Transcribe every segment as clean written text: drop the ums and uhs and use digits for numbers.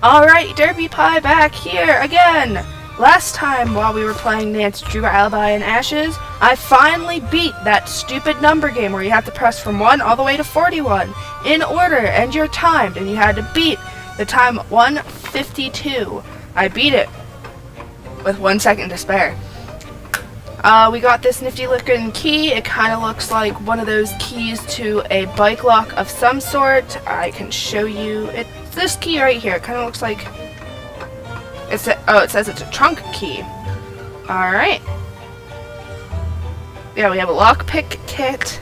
Alright, Derby Pie back here again! Last time while we were playing Nancy Drew Alibi and Ashes, I finally beat that stupid number game where you have to press from 1 all the way to 41 in order, and you're timed, and you had to beat the time 1:52. I beat it with 1 second to spare. We got this nifty looking key. It kind of looks like one of those keys to a bike lock of some sort. I can show you. It's this key right here. It kind of looks like it says it's a trunk key. Alright. Yeah, we have a lockpick kit,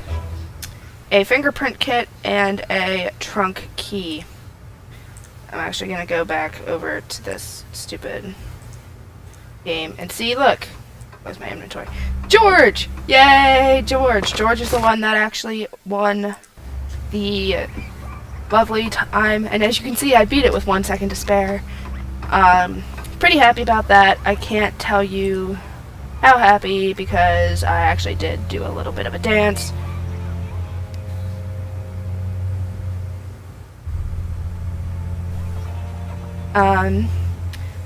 a fingerprint kit, and a trunk key. I'm actually going to go back over to this stupid game and see, look. Where's my inventory? George! Yay, George! George is the one that actually won the lovely time, and as you can see, I beat it with 1 second to spare. Pretty happy about that. I can't tell you how happy because I actually did do a little bit of a dance.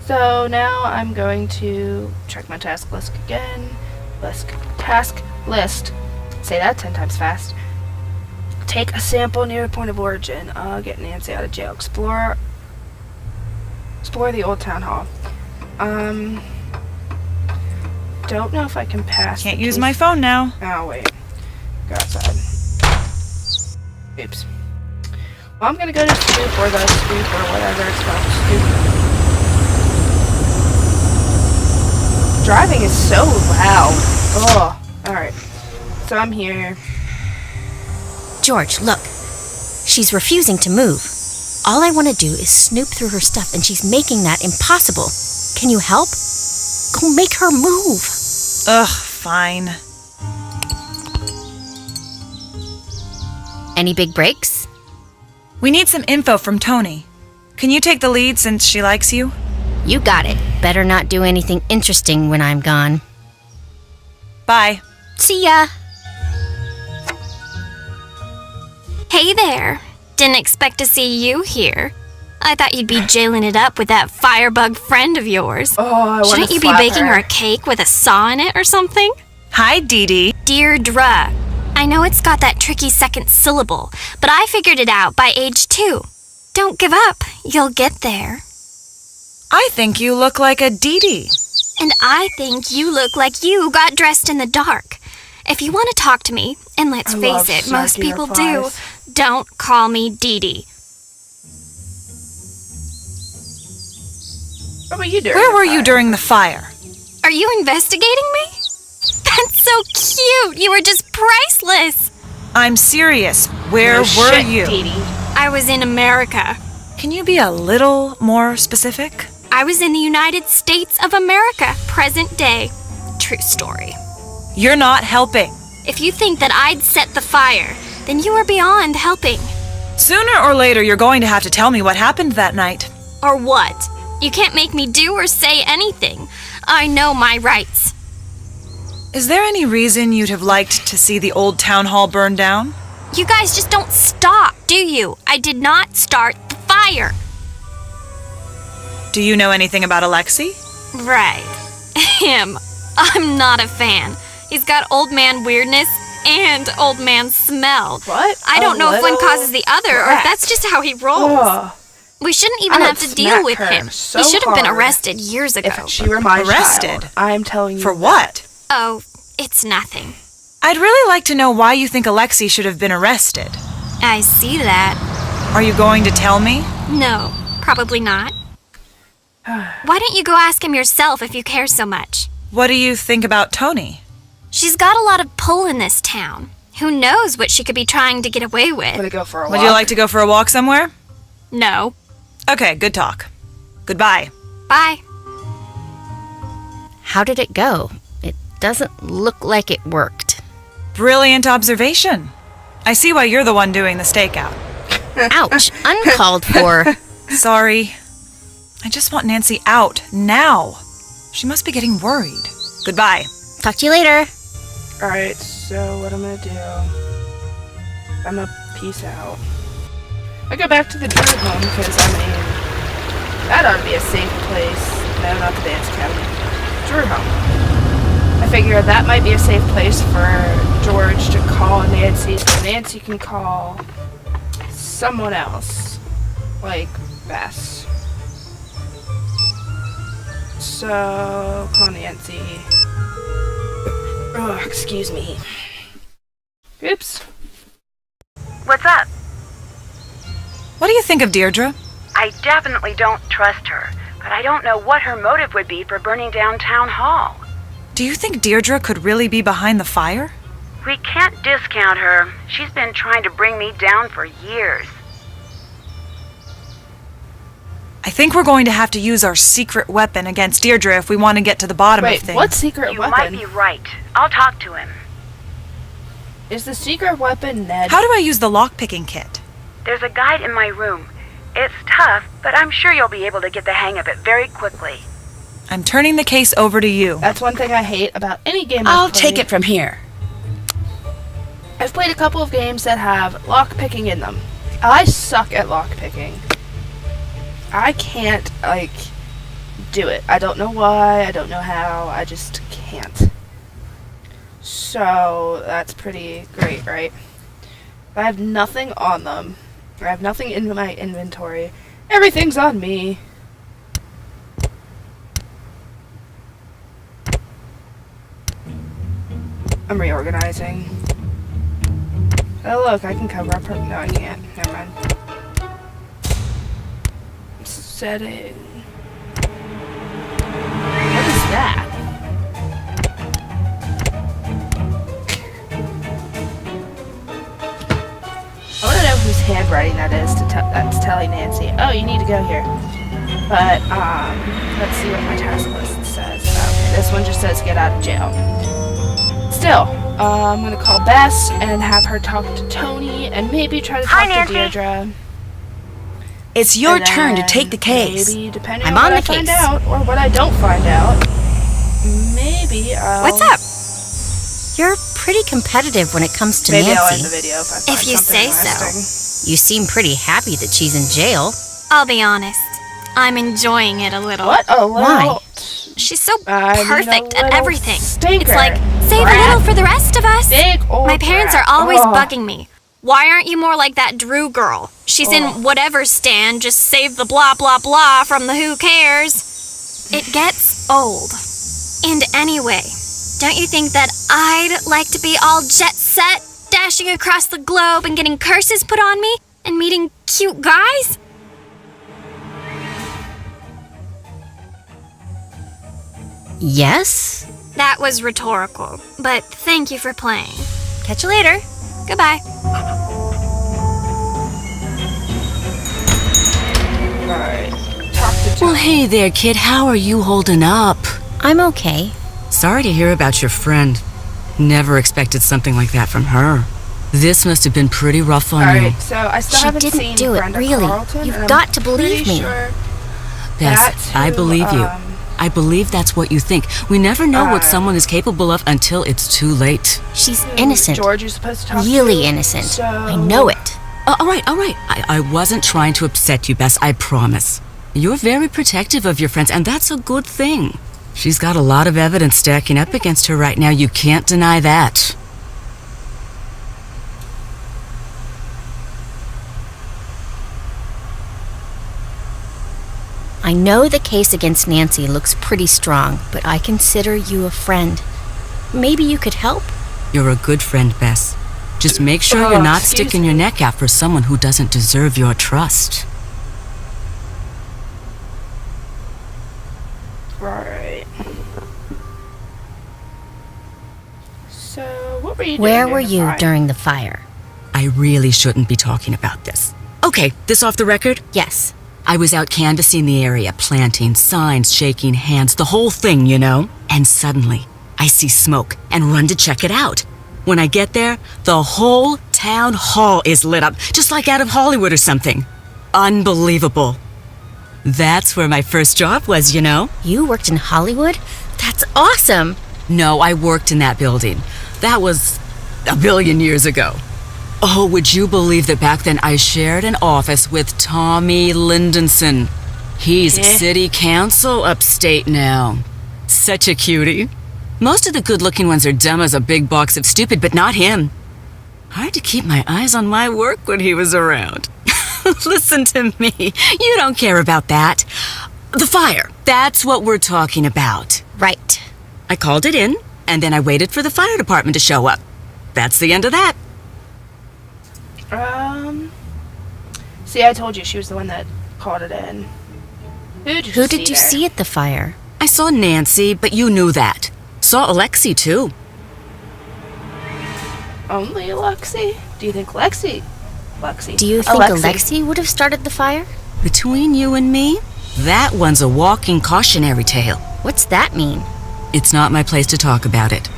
So now I'm going to check my task list again. Task list. Say that 10 times fast. Take a sample near a point of origin. Get Nancy out of jail. Explore the old town hall. Don't know if I can pass. Can't use my phone now. Oh wait. Go outside. Oops. Well, I'm gonna go to Scoop or the Scoop or whatever it's called. Scoop. Driving is so loud. Oh, alright. So I'm here. George, look. She's refusing to move. All I want to do is snoop through her stuff, and she's making that impossible. Can you help? Go make her move. Ugh, fine. Any big breaks? We need some info from Tony. Can you take the lead since she likes you? You got it. Better not do anything interesting when I'm gone. Bye. See ya. Hey there. Didn't expect to see you here. I thought you'd be jailing it up with that firebug friend of yours. Oh, Shouldn't you be baking her a cake with a saw in it or something? Hi, Dee Dee. Deirdre. I know it's got that tricky second syllable, but I figured it out by age 2. Don't give up. You'll get there. I think you look like a Dee Dee. And I think you look like you got dressed in the dark. If you want to talk to me, and let's face it, most people do, don't call me Dee Dee. What were you doing? Where were you during the fire? Are you investigating me? That's so cute. You were just priceless. I'm serious. Where were you? Dee Dee. I was in America. Can you be a little more specific? I was in the United States of America, present day. True story. You're not helping. If you think that I'd set the fire, then you are beyond helping. Sooner or later, you're going to have to tell me what happened that night. Or what? You can't make me do or say anything. I know my rights. Is there any reason you'd have liked to see the old town hall burned down? You guys just don't stop, do you? I did not start the fire. Do you know anything about Alexei? Right. Him. I'm not a fan. He's got old man weirdness and old man smell. What? I don't know if one causes the other or if that's just how he rolls. Oh, We shouldn't even have to deal with him. so He should have been hard. arrested years ago. if she were my Arrested? child, I'm telling you. For what? Oh, it's nothing. I'd really like to know why you think Alexei should have been arrested. I see that. Are you going to tell me? No, probably not. Why don't you go ask him yourself if you care so much? What do you think about Tony? She's got a lot of pull in this town. Who knows what she could be trying to get away I'm gonna with? go for a walk. Would you like to go for a walk somewhere? No. Okay, good talk. Goodbye. Bye. How did it go? It doesn't look like it worked. Brilliant observation. I see why you're the one doing the stakeout. Ouch. Uncalled for. Sorry. I just want Nancy out now. She must be getting worried. Goodbye. Talk to you later. Alright, so what I'm gonna do, I'm gonna peace out. I go back to the druid home because I'm That ought to be a safe place. No, not the dance academy. Drew home. I figure that might be a safe place for George to call Nancy, so Nancy can call someone else, like Bess. So, call Nancy. Oh, excuse me. Oops. What's up? What do you think of Deirdre? I definitely don't trust her, but I don't know what her motive would be for burning down Town Hall. Do you think Deirdre could really be behind the fire? We can't discount her. She's been trying to bring me down for years. I think we're going to have to use our secret weapon against Deirdre if we want to get to the bottom of Wait, things. what secret You weapon? might be right. I'll talk to him. Is the secret weapon Ned? How do I use the lockpicking kit? There's a guide in my room. It's tough, but I'm sure you'll be able to get the hang of it very quickly. I'm turning the case over to you. That's one thing I hate about any game I'll I've played. take it from here. I've played a couple of games that have lockpicking in them. I suck at lockpicking. I can't, do it. I don't know why, I don't know how, I just can't. So, that's pretty great, right? I have nothing on them. I have nothing in my inventory. Everything's on me. I'm reorganizing. Oh look, I can cover up her. No, I can't. Never mind. Setting. What is that? I want to know whose handwriting that is that's telling Nancy, oh, you need to go here. But, let's see what my task list says. Okay, this one just says get out of jail. Still, I'm gonna call Bess and have her talk to Tony and maybe try to Hi, talk to Nancy. Deirdre. It's your And turn to then take the case. Maybe, depending I'm on on what the I find case. out or what I don't find out, maybe I'll... What's up? You're pretty competitive when it comes to Maybe I'll end the Nancy. video if I find If you something say so. interesting. You seem pretty happy that she's in jail. I'll be honest. I'm enjoying it a little. What a little... Why? She's so I mean, perfect a at little everything. stinker. It's like, save Brat. a little for the rest of us. Big old My parents brat. are always Oh. bugging me. Why aren't you more like that Drew girl? She's in whatever stand, just save the blah blah blah from the who cares. It gets old. And anyway, don't you think that I'd like to be all jet set, dashing across the globe and getting curses put on me and meeting cute guys? Yes? That was rhetorical, but thank you for playing. Catch you later. Goodbye. Alright. Talk to Well, Tony. hey there, kid. How are you holding up? I'm okay. Sorry to hear about your friend. Never expected something like that from her. This must have been pretty rough on you. Alright, so I still She haven't didn't seen do it, Brenda really. Carlton, You've and I'm got to believe pretty me. Sure Bess, that's I who, believe you. I believe that's what you think. We never know what someone is capable of until it's too late. She's innocent. George is supposed to talk Really to. innocent. So... I know it. All right. I wasn't trying to upset you, Bess, I promise. You're very protective of your friends, and that's a good thing. She's got a lot of evidence stacking up against her right now. You can't deny that. I know the case against Nancy looks pretty strong, but I consider you a friend. Maybe you could help? You're a good friend, Bess. Just make sure Oh, you're not excuse sticking me. your neck out for someone who doesn't deserve your trust. Right. So, what were you doing? Where in were the you fire? during the fire? I really shouldn't be talking about this. Okay, this off the record? Yes. I was out canvassing the area, planting signs, shaking hands, the whole thing, you know? And suddenly, I see smoke and run to check it out. When I get there, the whole town hall is lit up, just like out of Hollywood or something. Unbelievable. That's where my first job was, you know? You worked in Hollywood? That's awesome! No, I worked in that building. That was a billion years ago. Oh, would you believe that back then I shared an office with Tommy Lindenson? He's city council upstate now. Such a cutie. Most of the good-looking ones are dumb as a big box of stupid, but not him. Hard to keep my eyes on my work when he was around. Listen to me. You don't care about that. The fire. That's what we're talking about. Right. I called it in, and then I waited for the fire department to show up. That's the end of that. See, I told you she was the one that called it in. Who did you see at the fire? I saw Nancy, but you knew that. Saw Alexi, too. Only Alexi? Do you think Lexi? Do you think Alexi would have started the fire? Between you and me, that one's a walking cautionary tale. What's that mean? It's not my place to talk about it.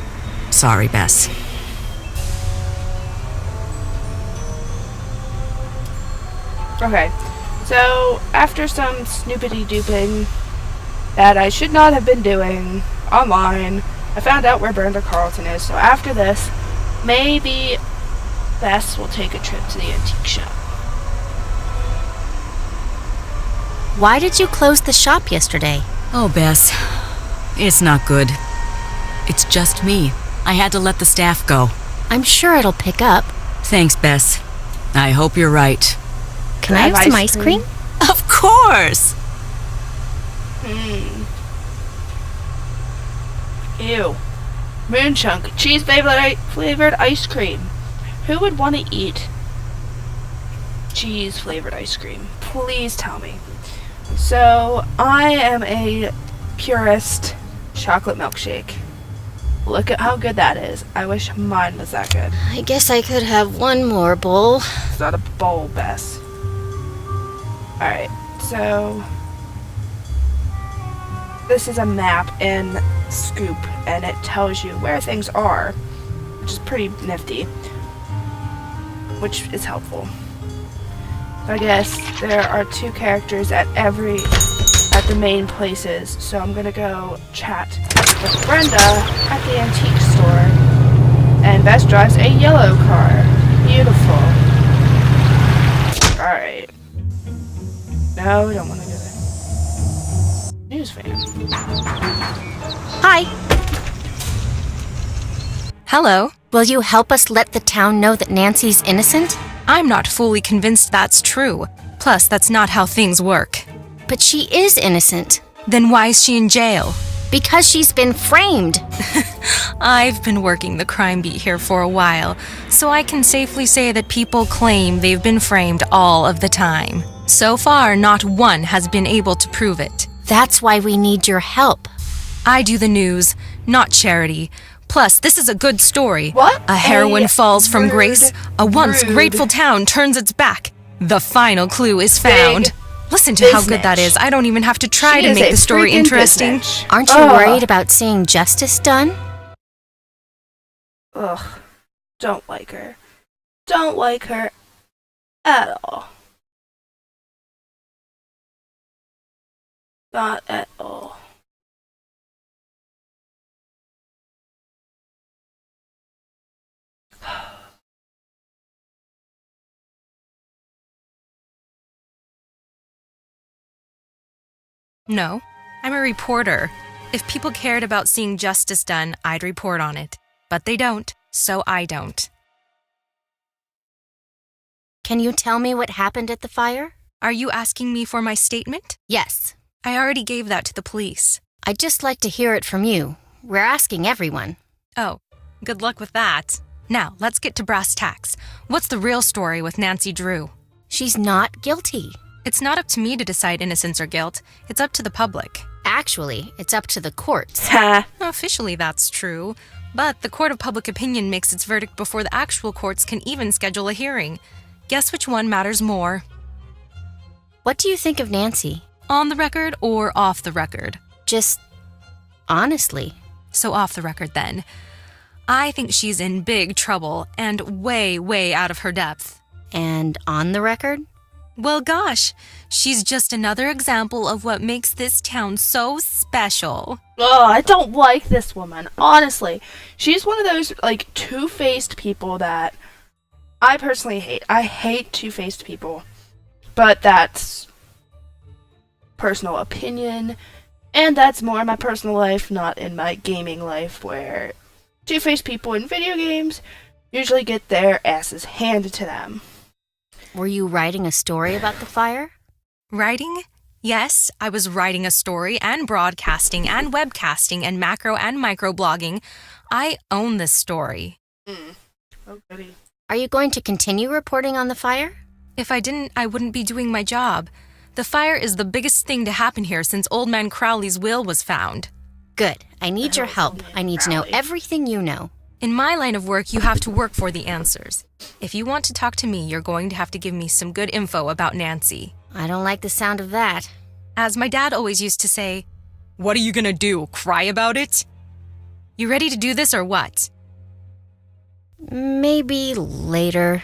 Sorry, Bess. Okay, so after some snoopity-dooping that I should not have been doing online, I found out where Brenda Carlton is. So after this, maybe Bess will take a trip to the antique shop. Why did you close the shop yesterday? Oh, Bess, it's not good. It's just me. I had to let the staff go. I'm sure it'll pick up. Thanks, Bess. I hope you're right. Can I have some ice cream? Of course! Ew. Moonchunk, cheese flavored ice cream. Who would want to eat cheese flavored ice cream? Please tell me. So, I am a purist chocolate milkshake. Look at how good that is. I wish mine was that good. I guess I could have one more bowl. It's not a bowl, Bess. Alright, so this is a map in Scoop, and it tells you where things are, which is pretty nifty, which is helpful. I guess there are 2 characters at the main places, so I'm gonna go chat with Brenda at the antique store, and Bess drives a yellow car. Beautiful. Alright. No, we don't want to do that. News fan. Hi. Hello. Will you help us let the town know that Nancy's innocent? I'm not fully convinced that's true. Plus, that's not how things work. But she is innocent. Then why is she in jail? Because she's been framed. I've been working the crime beat here for a while, so I can safely say that people claim they've been framed all of the time. So far, not one has been able to prove it. That's why we need your help. I do the news, not charity. Plus, this is a good story. What? A heroine falls from grace. A once rude. grateful town turns its back. The final clue is found. Listen to how good that is. I don't even have to try to make the story interesting. Aren't you worried about seeing justice done? Ugh. Don't like her. Don't like her at all. Not at all. No, I'm a reporter. If people cared about seeing justice done, I'd report on it. But they don't, so I don't. Can you tell me what happened at the fire? Are you asking me for my statement? Yes. I already gave that to the police. I'd just like to hear it from you. We're asking everyone. Oh, good luck with that. Now, let's get to brass tacks. What's the real story with Nancy Drew? She's not guilty. It's not up to me to decide innocence or guilt. It's up to the public. Actually, it's up to the courts. Ha. Officially, that's true. But the court of public opinion makes its verdict before the actual courts can even schedule a hearing. Guess which one matters more? What do you think of Nancy? On the record or off the record? Just honestly. So off the record then. I think she's in big trouble and way, way out of her depth. And on the record? Well, gosh, she's just another example of what makes this town so special. Oh, I don't like this woman. Honestly, she's one of those like two-faced people that I personally hate. I hate two-faced people, but that's personal opinion, and that's more in my personal life, not in my gaming life, where two-faced people in video games usually get their asses handed to them. Were you writing a story about the fire? Writing? Yes, I was writing a story and broadcasting and webcasting and macro and micro blogging. I own this story. Oh, goody. Are you going to continue reporting on the fire? If I didn't, I wouldn't be doing my job. The fire is the biggest thing to happen here since Old Man Crowley's will was found. Good. I need your help. I need to know everything you know. In my line of work, you have to work for the answers. If you want to talk to me, you're going to have to give me some good info about Nancy. I don't like the sound of that. As my dad always used to say, "What are you gonna do, cry about it?" You ready to do this or what? Maybe later.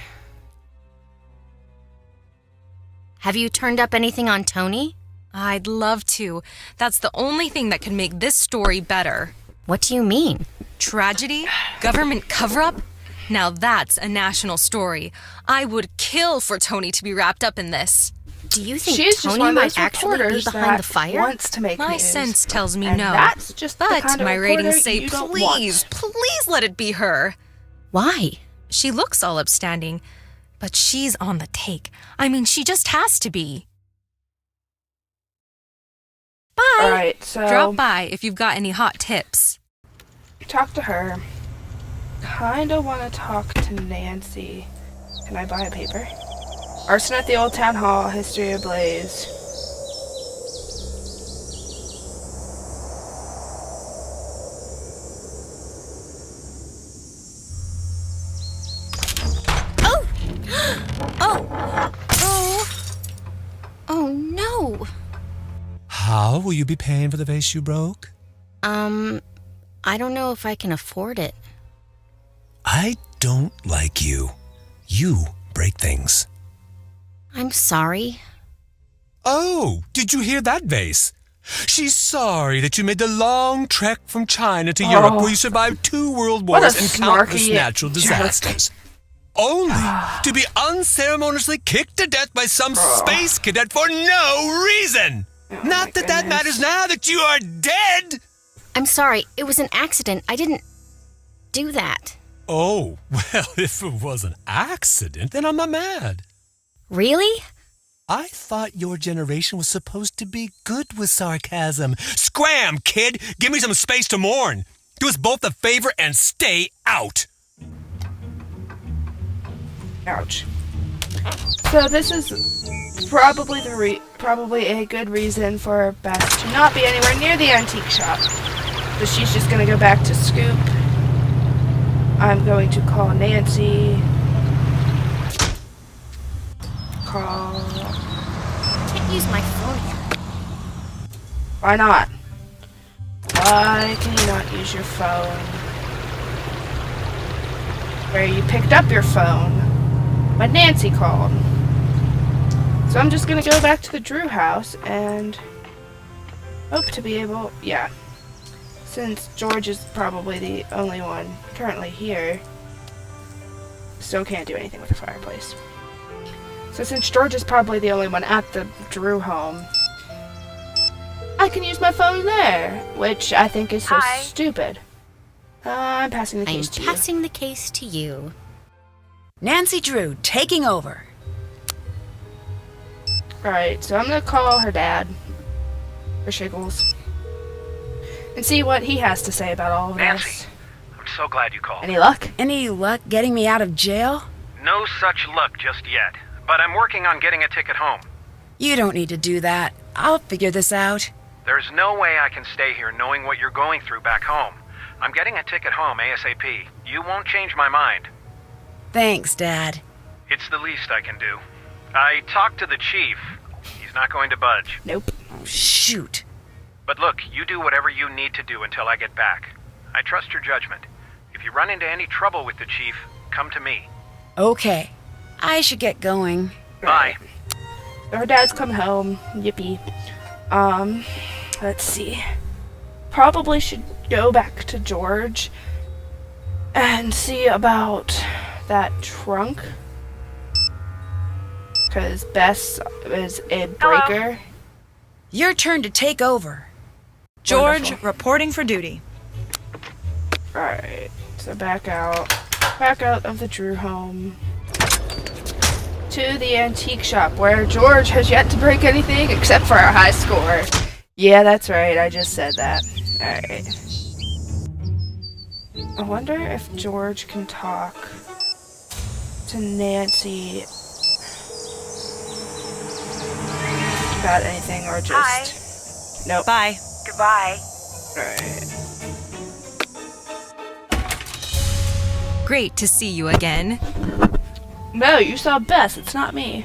Have you turned up anything on Tony? I'd love to. That's the only thing that could make this story better. What do you mean? Tragedy? Government cover-up? Now that's a national story. I would kill for Tony to be wrapped up in this. Do you think She's just Tony one of might those actually be reporters behind that the fire? wants to make My news. sense tells me And no. that's just the But kind of my ratings reporter say, you don't please, want. please let it be her. Why? She looks all upstanding, but she's on the take. I mean, she just has to be. Bye. All right, so Drop by if you've got any hot tips. talk to her. Kinda want to talk to Nancy. Can I buy a paper? Arson at the Old Town Hall, history ablaze. Oh no. How will you be paying for the vase you broke? I don't know if I can afford it. I don't like you. You break things. I'm sorry. Oh, did you hear that vase? She's sorry that you made the long trek from China to Europe where you survived 2 world What a wars and countless snarky natural jerk. disasters. Only to be unceremoniously kicked to death by some space cadet for no reason. Not that that matters now that you are dead. I'm sorry. It was an accident. I didn't do that. Oh, well, if it was an accident, then I'm not mad. Really? I thought your generation was supposed to be good with sarcasm. Scram, kid! Give me some space to mourn. Do us both a favor and stay out. Ouch. So this is probably probably a good reason for Beth to not be anywhere near the antique shop. So she's just gonna go back to Scoop. I'm going to call Nancy. Can't use my phone here. Why not? Why can you not use your phone? Where you picked up your phone when Nancy called. So I'm just gonna go back to the Drew house and hope to be able, yeah. Since George is probably the only one currently here, still can't do anything with the fireplace. So since George is probably the only one at the Drew home, I can use my phone there, which I think is so Hi. stupid. I'm passing the case to you. I'm passing the case to you. Nancy Drew, taking over. Alright, so I'm gonna call her dad, for Shiggles, and see what he has to say about all of Nancy, this. I'm so glad you called. Any luck? Any luck getting me out of jail? No such luck just yet, but I'm working on getting a ticket home. You don't need to do that. I'll figure this out. There's no way I can stay here knowing what you're going through back home. I'm getting a ticket home ASAP. You won't change my mind. Thanks, Dad. It's the least I can do. I talked to the chief. He's not going to budge. Nope. Oh, shoot. But look, you do whatever you need to do until I get back. I trust your judgment. If you run into any trouble with the chief, come to me. Okay. I should get going. Bye. So her dad's come home. Yippee. Let's see. Probably should go back to George and see about that trunk. Because Bess is a breaker. Your turn to take over. George, Wonderful. reporting for duty. Alright, so back out. Back out of the Drew home. To the antique shop, where George has yet to break anything except for a high score. Yeah, that's right, I just said that. Alright. I wonder if George can talk to Nancy about anything or just... Nope. Bye. Goodbye. Alright. Great to see you again. No, you saw Bess, it's not me.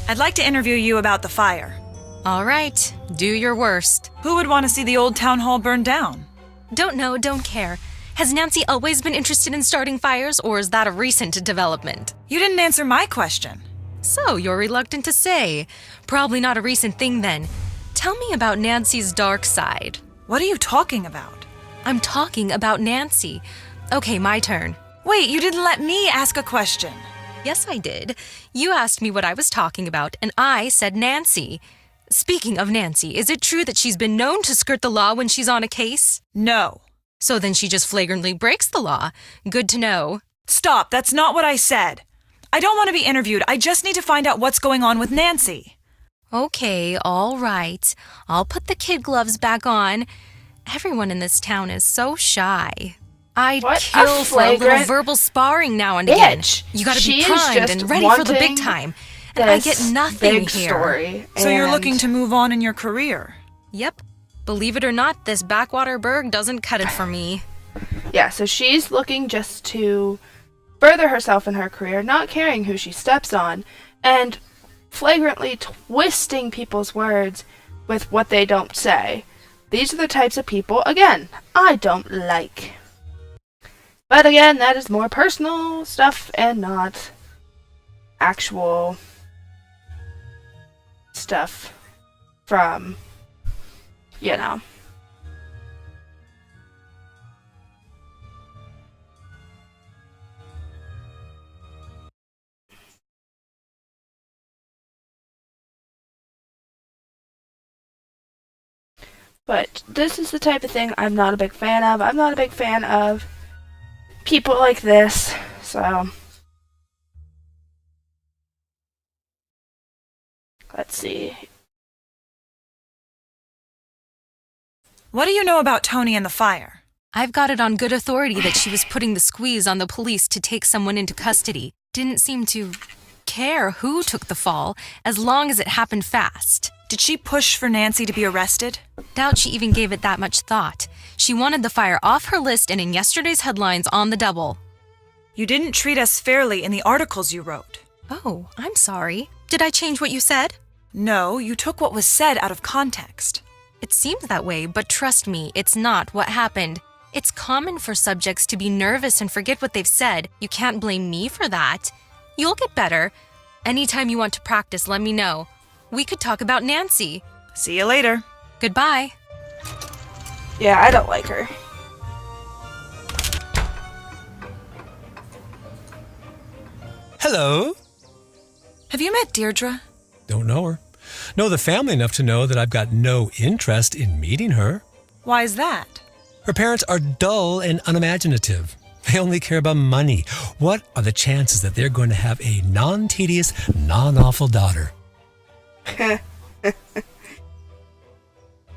I'd like to interview you about the fire. All right, do your worst. Who would want to see the old town hall burned down? Don't know, don't care. Has Nancy always been interested in starting fires, or is that a recent development? You didn't answer my question. So, you're reluctant to say. Probably not a recent thing then. Tell me about Nancy's dark side. What are you talking about? I'm talking about Nancy. Okay, my turn. Wait, you didn't let me ask a question. Yes, I did. You asked me what I was talking about, and I said Nancy. Speaking of Nancy, is it true that she's been known to skirt the law when she's on a case? No. So then she just flagrantly breaks the law. Good to know. Stop, that's not what I said. I don't want to be interviewed. I just need to find out what's going on with Nancy. Okay, all right. I'll put the kid gloves back on. Everyone in this town is so shy. I'd What a kill for a little flagrant verbal sparring now and again. bitch. You gotta be She is primed just and ready for the big wanting time. And I get This nothing big here. story. So you're and- looking to move on in your career. Yep. Believe it or not, this backwater burg doesn't cut it for me. Yeah, so she's looking just to further herself in her career, not caring who she steps on, and flagrantly twisting people's words with what they don't say. These are the types of people, again, I don't like. But again, that is more personal stuff and not actual stuff from, you know. But this is the type of thing I'm not a big fan of. I'm not a big fan of people like this, so let's see. What do you know about Tony and the fire? I've got it on good authority that she was putting the squeeze on the police to take someone into custody. Didn't seem to care who took the fall, as long as it happened fast. Did she push for Nancy to be arrested? Doubt she even gave it that much thought. She wanted the fire off her list and in yesterday's headlines on the double. You didn't treat us fairly in the articles you wrote. Oh, I'm sorry. Did I change what you said? No, you took what was said out of context. It seems that way, but trust me, it's not what happened. It's common for subjects to be nervous and forget what they've said. You can't blame me for that. You'll get better. Anytime you want to practice, let me know. We could talk about Nancy. See you later. Goodbye. Yeah, I don't like her. Hello? Have you met Deirdre? Don't know her. Know the family enough to know that I've got no interest in meeting her. Why is that? Her parents are dull and unimaginative. They only care about money. What are the chances that they're going to have a non-tedious, non-awful daughter?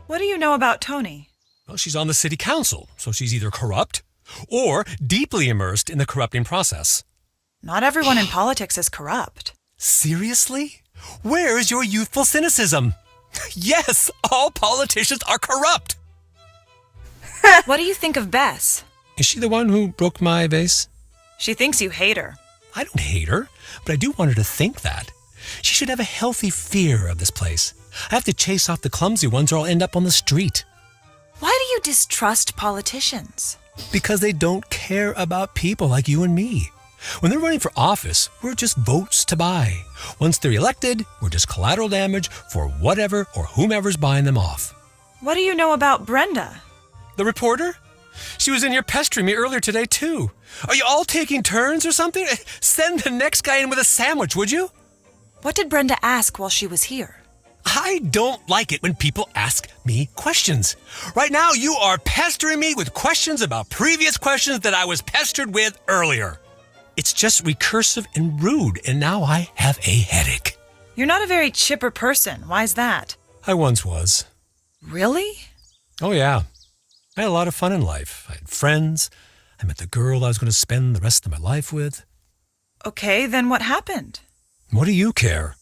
What do you know about Tony? Well, she's on the city council, so she's either corrupt or deeply immersed in the corrupting process. Not everyone in politics is corrupt. Seriously? Where's your youthful cynicism? Yes, all politicians are corrupt. What do you think of Bess? Is she the one who broke my vase? She thinks you hate her. I don't hate her, but I do want her to think that. She should have a healthy fear of this place. I have to chase off the clumsy ones or I'll end up on the street. Why do you distrust politicians? Because they don't care about people like you and me. When they're running for office, we're just votes to buy. Once they're elected, we're just collateral damage for whatever or whomever's buying them off. What do you know about Brenda? The reporter? She was in here pestering me earlier today, too. Are you all taking turns or something? Send the next guy in with a sandwich, would you? What did Brenda ask while she was here? I don't like it when people ask me questions. Right now, you are pestering me with questions about previous questions that I was pestered with earlier. It's just recursive and rude, and now I have a headache. You're not a very chipper person. Why's that? I once was. Really? Oh, yeah. I had a lot of fun in life. I had friends. I met the girl I was going to spend the rest of my life with. Okay, then what happened? What do you care?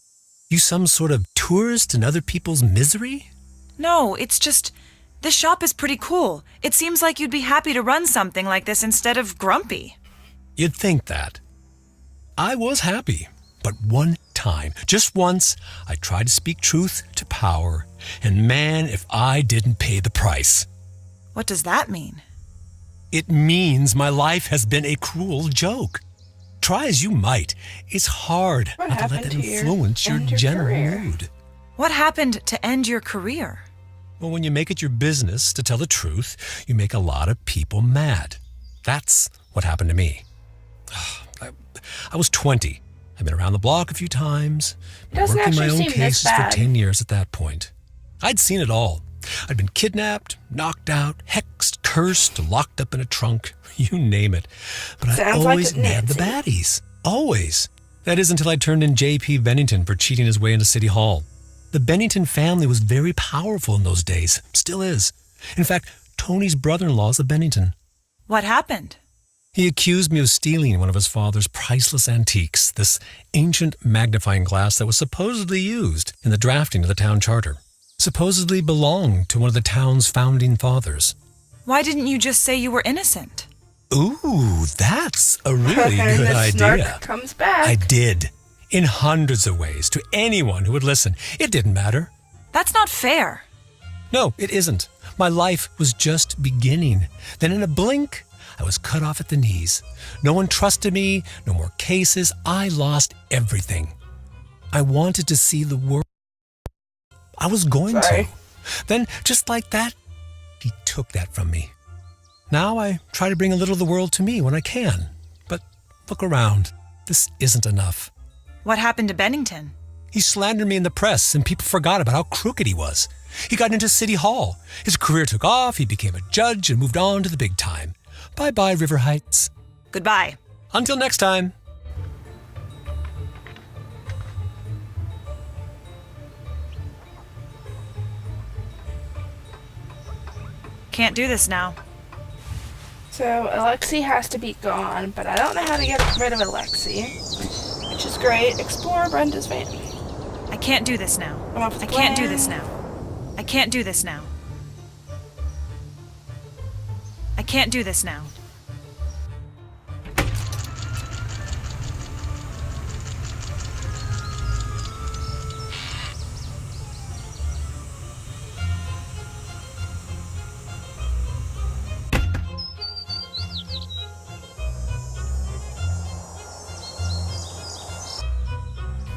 You some sort of tourist in other people's misery? No, it's just, this shop is pretty cool. It seems like you'd be happy to run something like this instead of grumpy. You'd think that. I was happy, but one time, just once, I tried to speak truth to power, and man, if I didn't pay the price. What does that mean? It means my life has been a cruel joke. Try as you might, it's hard What not to let happened that to your influence your end your general career? mood. What happened to end your career? Well, when you make it your business to tell the truth, you make a lot of people mad. That's what happened to me. I was 20. I'd been around the block a few times, been Doesn't working my actually own seem this cases for bad. 10 years at that point. I'd seen it all. I'd been kidnapped, knocked out, hexed, cursed, locked up in a trunk, you name it. But I Sounds like always nabbed the Nancy. baddies. Always. That is until I turned in J.P. Bennington for cheating his way into City Hall. The Bennington family was very powerful in those days. Still is. In fact, Tony's brother-in-law is a Bennington. What happened? He accused me of stealing one of his father's priceless antiques, this ancient magnifying glass that was supposedly used in the drafting of the town charter. Supposedly belonged to one of the town's founding fathers. Why didn't you just say you were innocent? Ooh, that's a really And good the snark idea. comes back. I did. In hundreds of ways, to anyone who would listen. It didn't matter. That's not fair. No, it isn't. My life was just beginning. Then in a blink, I was cut off at the knees. No one trusted me, no more cases. I lost everything. I wanted to see the world. I was going Sorry. to. Then, just like that, he took that from me. Now I try to bring a little of the world to me when I can. But look around. This isn't enough. What happened to Bennington? He slandered me in the press, and people forgot about how crooked he was. He got into City Hall. His career took off, he became a judge, and moved on to the big time. Bye-bye, River Heights. Goodbye. Until next time. Can't do this now. So Alexi has to be gone, but I don't know how to get rid of Alexi, which is great. Explore Brenda's van. I can't do this now. Come up with a I can't do plan. this now. I can't do this now. I can't do this now.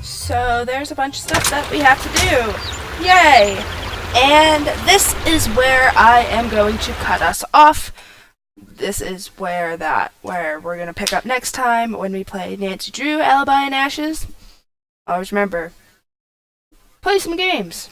So there's a bunch of stuff that we have to do. Yay! And this is where I am going to cut us off. This is where we're gonna pick up next time when we play Nancy Drew Alibi and Ashes. Always remember, play some games.